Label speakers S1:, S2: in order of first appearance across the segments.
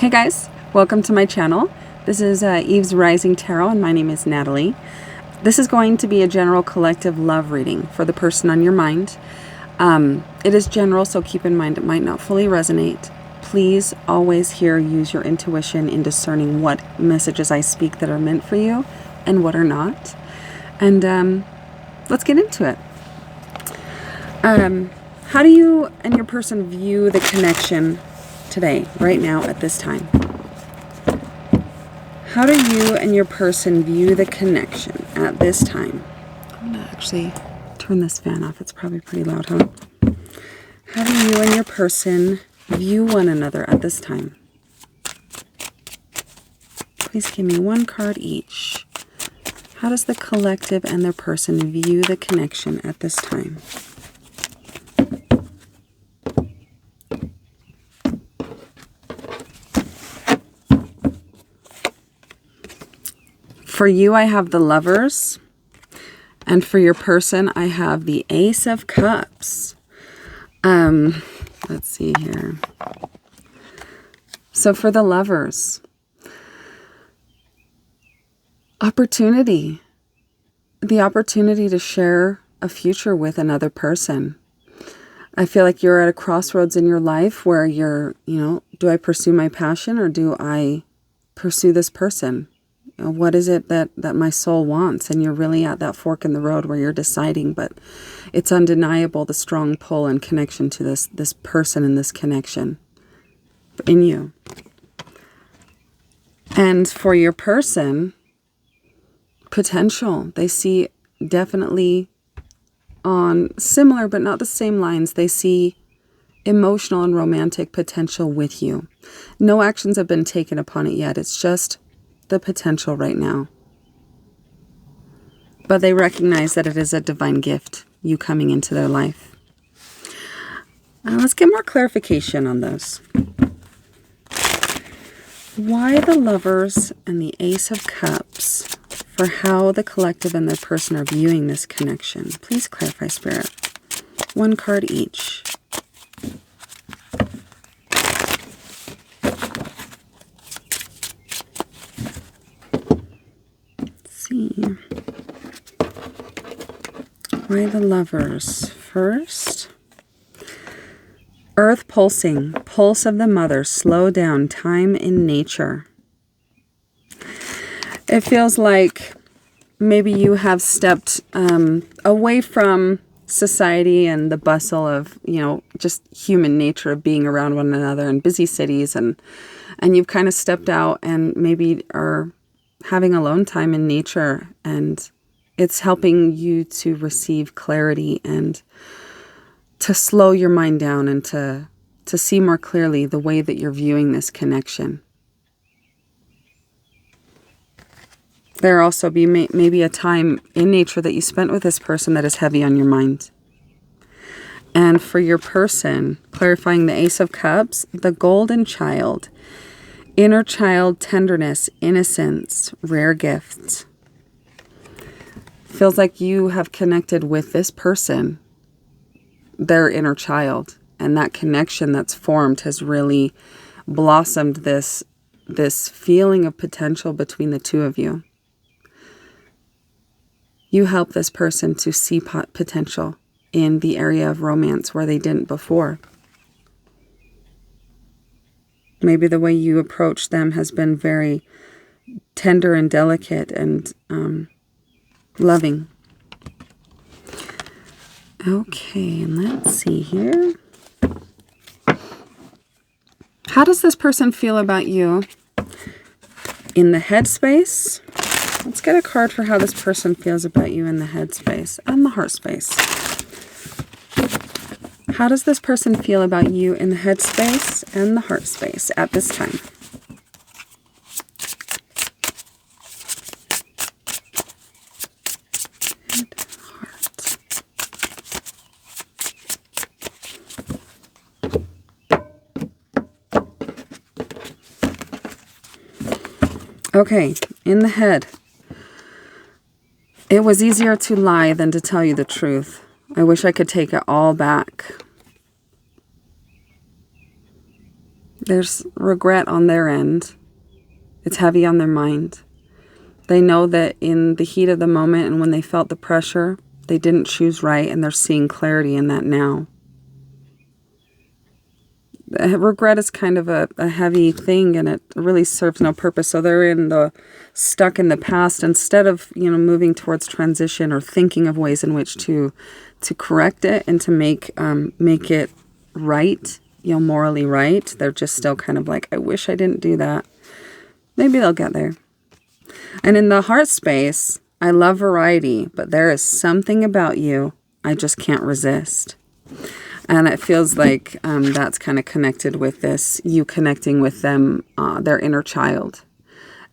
S1: Hey guys, welcome to my channel. This is Eve's Rising Tarot and my name is Natalie. This is going to be a general collective love reading for the person on your mind. It is general, so keep in mind it might not fully resonate. Please always use your intuition in discerning what messages I speak that are meant for you and what are not. And let's get into it. How do you and your person view the connection today, right now, at this time? How do you and your person view the connection at this time? I'm going to actually turn this fan off. It's probably pretty loud, huh? How do you and your person view one another at this time? Please give me one card each. How does the collective and their person view the connection at this time? For you, I have the Lovers, and for your person, I have the Ace of Cups. Let's see here. So for the Lovers, opportunity, the opportunity to share a future with another person. I feel like you're at a crossroads in your life where you're, do I pursue my passion or do I pursue this person? What is it that my soul wants? And you're really at that fork in the road where you're deciding, but it's undeniable the strong pull and connection to this person and this connection in you. And for your person, potential. They see definitely on similar but not the same lines. They see emotional and romantic potential with you. No actions have been taken upon it yet. It's just the potential right now. But they recognize that it is a divine gift, you coming into their life. Let's get more clarification on this. Why the Lovers and the Ace of Cups for how the collective and their person are viewing this connection? Please clarify, Spirit. One card each. Why the Lovers? First, Earth pulsing, pulse of the mother, slow down, time in nature. It feels like maybe you have stepped away from society and the bustle of, just human nature of being around one another in busy cities, and you've kind of stepped out and maybe are having alone time in nature, and it's helping you to receive clarity and to slow your mind down and to see more clearly the way that you're viewing this connection. There also be maybe a time in nature that you spent with this person that is heavy on your mind. And for your person, clarifying the Ace of Cups, the Golden Child, inner child tenderness, innocence, rare gifts. Feels like you have connected with this person, their inner child, and that connection that's formed has really blossomed this feeling of potential between the two of you. You help this person to see potential in the area of romance where they didn't before. Maybe the way you approach them has been very tender and delicate and loving. Okay, and let's see here. How does this person feel about you in the headspace? Let's get a card for how this person feels about you in the headspace and the heart space. How does this person feel about you in the headspace and the heart space at this time? Okay, in the head. It was easier to lie than to tell you the truth. I wish I could take it all back. There's regret on their end. It's heavy on their mind. They know that in the heat of the moment and when they felt the pressure, they didn't choose right, and they're seeing clarity in that now. Regret is kind of a heavy thing, and it really serves no purpose. So they're stuck in the past instead of, moving towards transition or thinking of ways in which to correct it and to make it right, morally right. They're just still kind of like, I wish I didn't do that. Maybe they'll get there. And in the heart space, I love variety, but there is something about you I just can't resist. And it feels like that's kind of connected with this, you connecting with them, their inner child,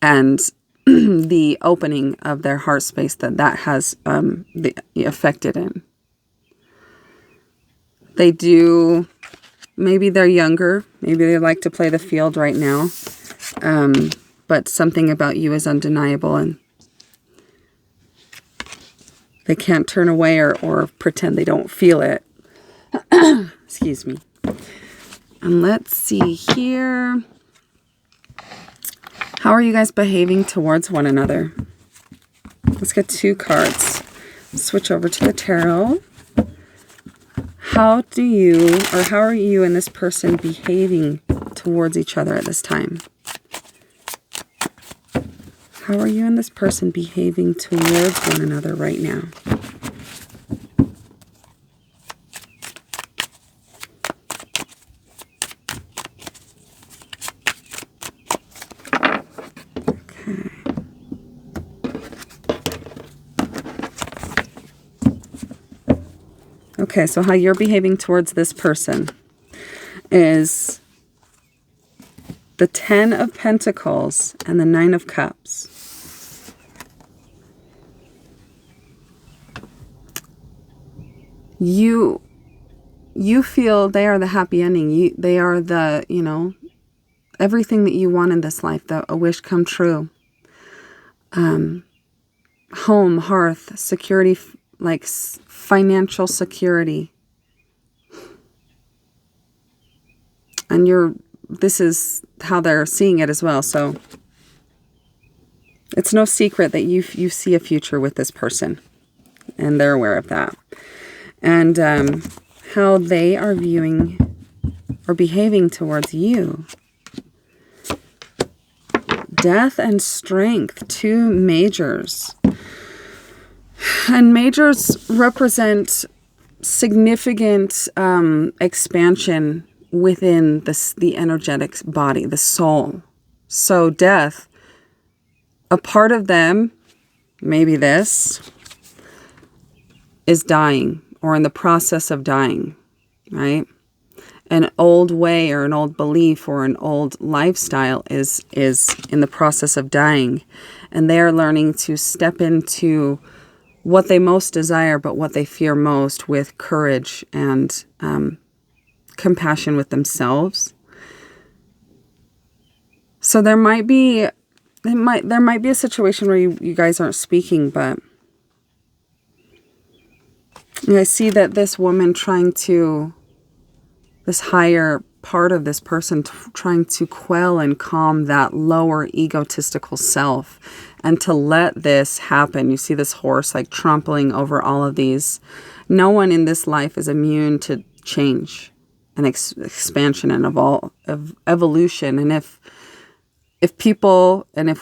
S1: and the opening of their heart space that has affected in. They do, maybe they're younger, maybe they like to play the field right now, but something about you is undeniable, and they can't turn away or pretend they don't feel it. Excuse me. And let's see here. How are you guys behaving towards one another? Let's get 2 cards. Switch over to the tarot. How are you and this person behaving towards each other at this time? How are you and this person behaving towards one another right now? Okay, so how you're behaving towards this person is the 10 of Pentacles and the 9 of Cups. You feel they are the happy ending. They are the, everything that you want in this life, a wish come true. Home, hearth, security, like financial security. And this is how they're seeing it as well. So it's no secret that you see a future with this person, and they're aware of that. And how they are viewing or behaving towards you. Death and Strength, 2 majors. And majors represent significant expansion within the energetic body, the soul. So death, a part of them, maybe this, is dying or in the process of dying, right? An old way or an old belief or an old lifestyle is in the process of dying. And they are learning to step into what they most desire, but what they fear most, with courage and compassion with themselves. So there might be a situation where you guys aren't speaking, but I see that this woman this higher part of this person trying to quell and calm that lower egotistical self and to let this happen. You see this horse like trampling over all of these. No one in this life is immune to change and expansion and evolution. And if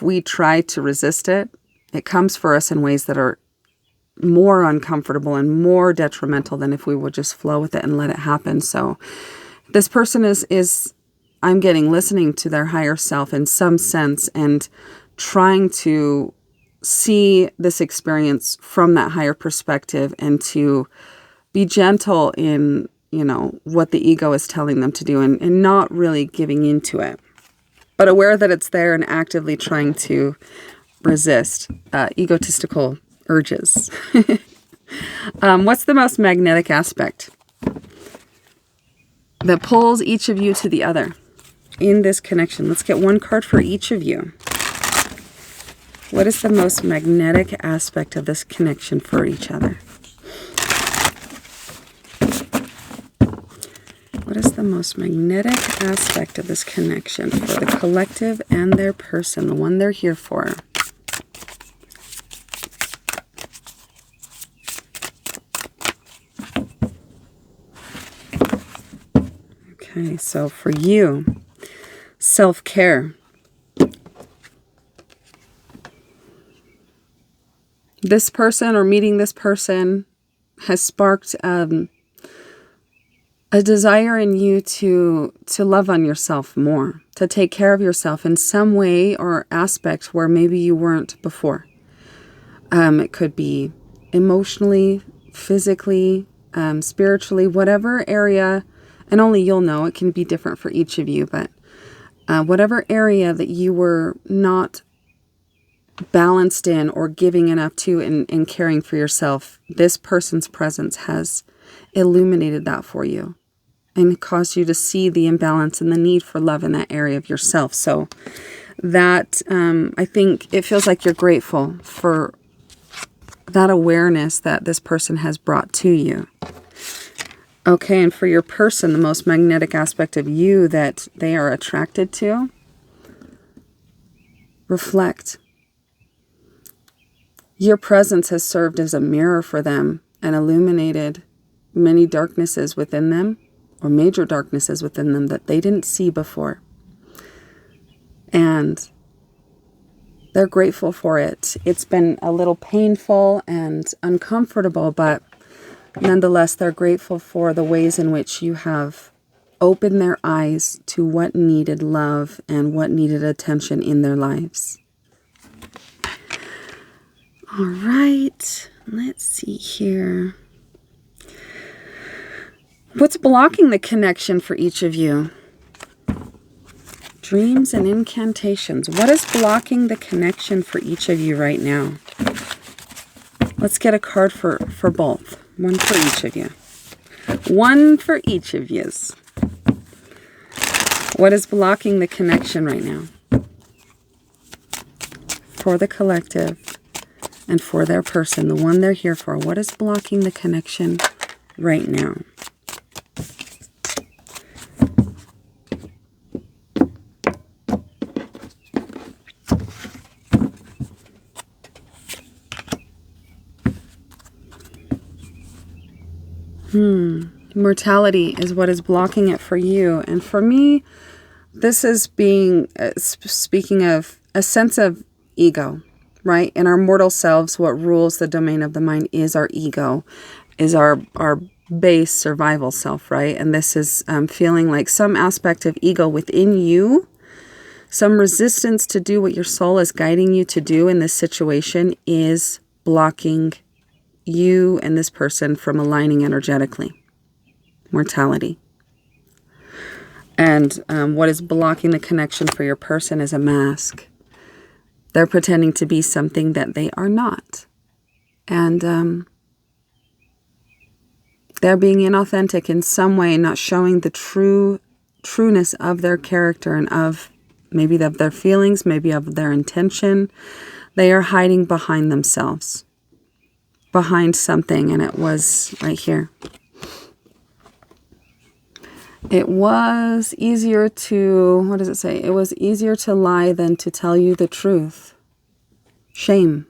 S1: we try to resist it, it comes for us in ways that are more uncomfortable and more detrimental than if we would just flow with it and let it happen. So this person is I'm getting listening to their higher self in some sense and trying to see this experience from that higher perspective and to be gentle in, what the ego is telling them to do and not really giving into it, but aware that it's there and actively trying to resist egotistical urges. What's the most magnetic aspect that pulls each of you to the other in this connection? Let's get 1 card for each of you. What is the most magnetic aspect of this connection for each other? What What is the most magnetic aspect of this connection for the collective and their person, the one they're here for? Okay, so for you, self-care. This person or meeting this person has sparked a desire in you to love on yourself more, to take care of yourself in some way or aspect where maybe you weren't before. It could be emotionally, physically, spiritually, whatever area, and only you'll know. It can be different for each of you, but whatever area that you were not balanced in or giving enough to in caring for yourself, this person's presence has illuminated that for you and caused you to see the imbalance and the need for love in that area of yourself. So that, I think it feels like you're grateful for that awareness that this person has brought to you. Okay, and for your person, the most magnetic aspect of you that they are attracted to, reflect. Your presence has served as a mirror for them and illuminated many darknesses within them, or major darknesses within them that they didn't see before. And they're grateful for it. It's been a little painful and uncomfortable, but nonetheless, they're grateful for the ways in which you have opened their eyes to what needed love and what needed attention in their lives. All right, let's see here. What's blocking the connection for each of you? Dreams and incantations. What is blocking the connection for each of you right now? Let's get a card for both. One for each of you. One for each of yous. What is blocking the connection right now? For the collective and for their person, the one they're here for. What is blocking the connection right now? Mortality is what is blocking it for you. And for me, this is speaking of a sense of ego, right? In our mortal selves, what rules the domain of the mind is our ego, is our base survival self, right? And this is feeling like some aspect of ego within you, some resistance to do what your soul is guiding you to do in this situation is blocking you and this person from aligning energetically. Mortality. And what is blocking the connection for your person is a mask. They're pretending to be something that they are not. And they're being inauthentic in some way, not showing the trueness of their character and of maybe of their feelings, maybe of their intention. They are hiding behind themselves, behind something, and it was right here. It was easier to, what does it say? It was easier to lie than to tell you the truth. Shame.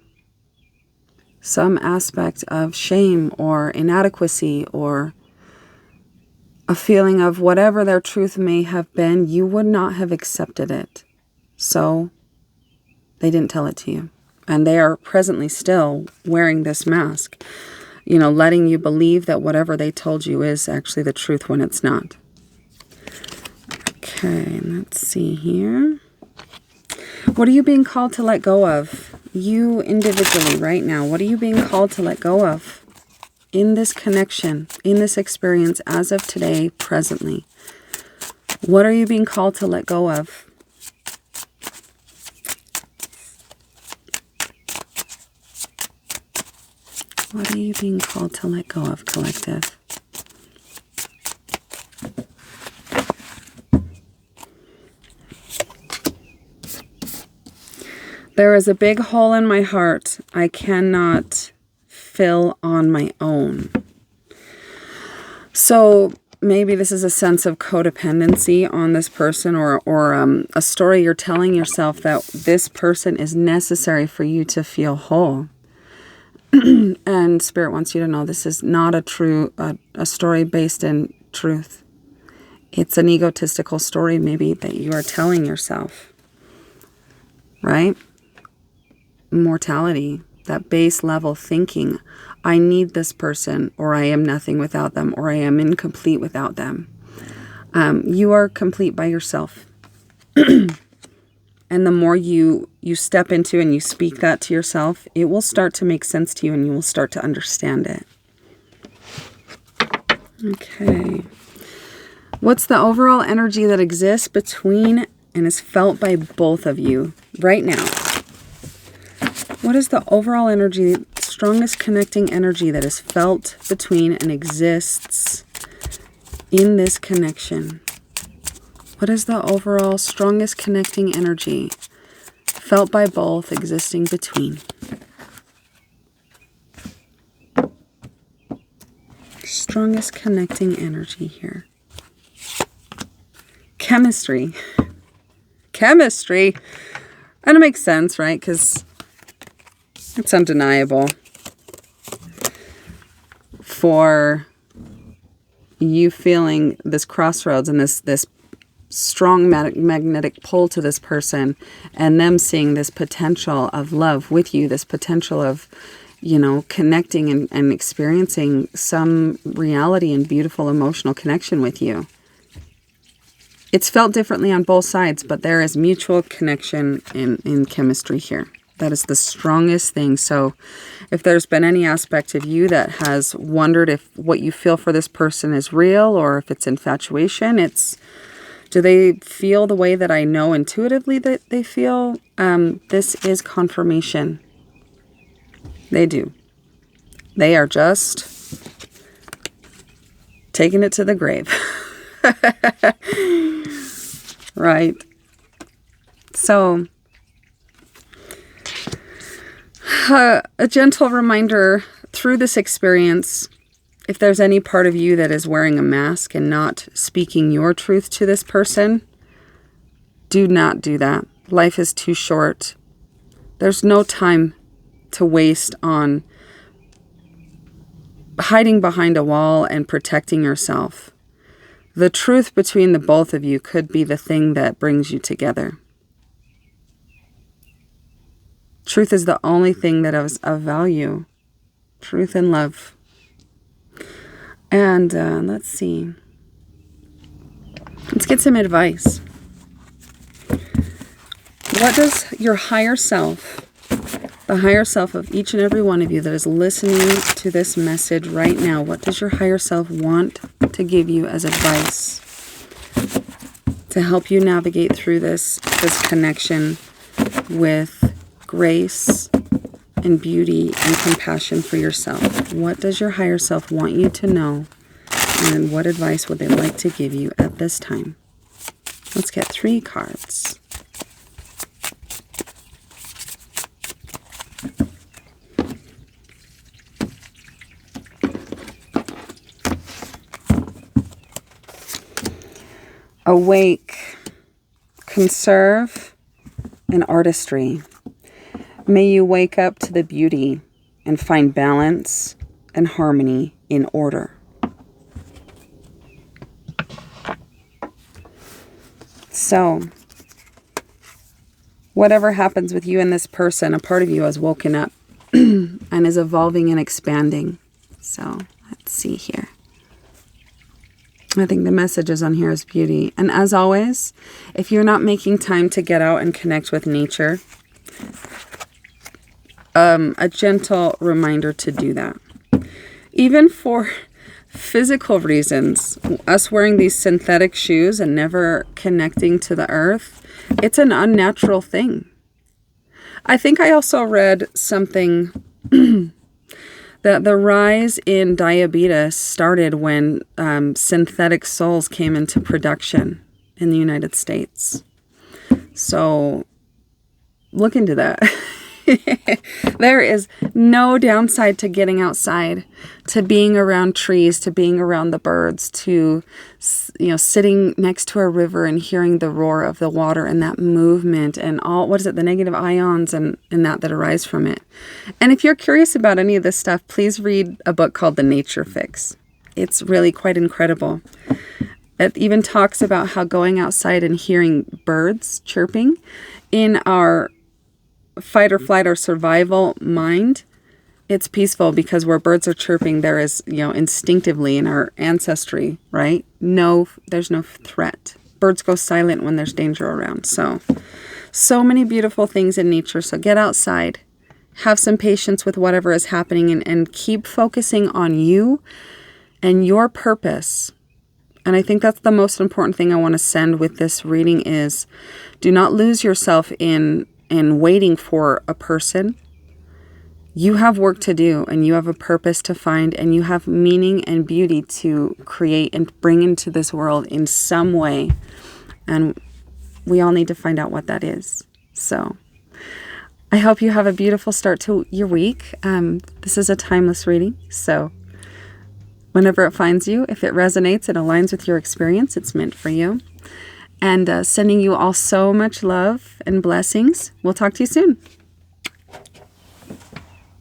S1: Some aspect of shame or inadequacy or a feeling of whatever their truth may have been, you would not have accepted it. So they didn't tell it to you. And they are presently still wearing this mask, letting you believe that whatever they told you is actually the truth when it's not. Okay, let's see here. What are you being called to let go of? You individually right now, what are you being called to let go of in this connection, in this experience as of today, presently? What are you being called to let go of? What are you being called to let go of, collective? There is a big hole in my heart I cannot fill on my own. So maybe this is a sense of codependency on this person, or a story you're telling yourself that this person is necessary for you to feel whole. And Spirit wants you to know this is not a story based in truth. It's an egotistical story maybe that you are telling yourself, right? Mortality, that base level thinking, I need this person, or I am nothing without them, or I am incomplete without them. You are complete by yourself. And the more you step into and you speak that to yourself, it will start to make sense to you and you will start to understand it. Okay. What's the overall energy that exists between and is felt by both of you right now? What is the overall energy, strongest connecting energy that is felt between and exists in this connection? What is the overall strongest connecting energy felt by both existing between? Strongest connecting energy here. Chemistry. Chemistry. And it makes sense, right? Because it's undeniable. For you feeling this crossroads and this strong magnetic pull to this person, and them seeing this potential of love with you, this potential of, connecting and experiencing some reality and beautiful emotional connection with you. It's felt differently on both sides, but there is mutual connection in chemistry here. That is the strongest thing. So if there's been any aspect of you that has wondered if what you feel for this person is real or if it's infatuation, do they feel the way that I know intuitively that they feel? This is confirmation. They do. They are just taking it to the grave. Right. So, a gentle reminder through this experience, if there's any part of you that is wearing a mask and not speaking your truth to this person, do not do that. Life is too short. There's no time to waste on hiding behind a wall and protecting yourself. The truth between the both of you could be the thing that brings you together. Truth is the only thing that is of value. Truth and love. And let's see. Let's get some advice. What does your higher self, the higher self of each and every one of you that is listening to this message right now, what does your higher self want to give you as advice to help you navigate through this connection with grace and beauty and compassion for yourself? What does your higher self want you to know? And what advice would they like to give you at this time? Let's get 3 cards. Awake, conserve, and artistry. May you wake up to the beauty and find balance and harmony in order. So, whatever happens with you and this person, a part of you has woken up and is evolving and expanding. So, let's see here. I think the messages on here is beauty. And as always, if you're not making time to get out and connect with nature, a gentle reminder to do that. Even for physical reasons, us wearing these synthetic shoes and never connecting to the earth, it's an unnatural thing. I think I also read something that the rise in diabetes started when synthetic soles came into production in the United States. So look into that. There is no downside to getting outside, to being around trees, to being around the birds, to, sitting next to a river and hearing the roar of the water and that movement and all, the negative ions and that arise from it. And if you're curious about any of this stuff, please read a book called The Nature Fix. It's really quite incredible. It even talks about how going outside and hearing birds chirping in our fight or flight or survival mind, it's peaceful, because where birds are chirping, there is, instinctively in our ancestry, right? There's no threat. Birds go silent when there's danger around. So many beautiful things in nature. So get outside, have some patience with whatever is happening, and keep focusing on you and your purpose. And I think that's the most important thing I want to send with this reading is, do not lose yourself in waiting for a person. You have work to do, and you have a purpose to find, and you have meaning and beauty to create and bring into this world in some way. And we all need to find out what that is. So I hope you have a beautiful start to your week. This is a timeless reading. So whenever it finds you, if it resonates and aligns with your experience, it's meant for you. And sending you all so much love and blessings. We'll talk to you soon.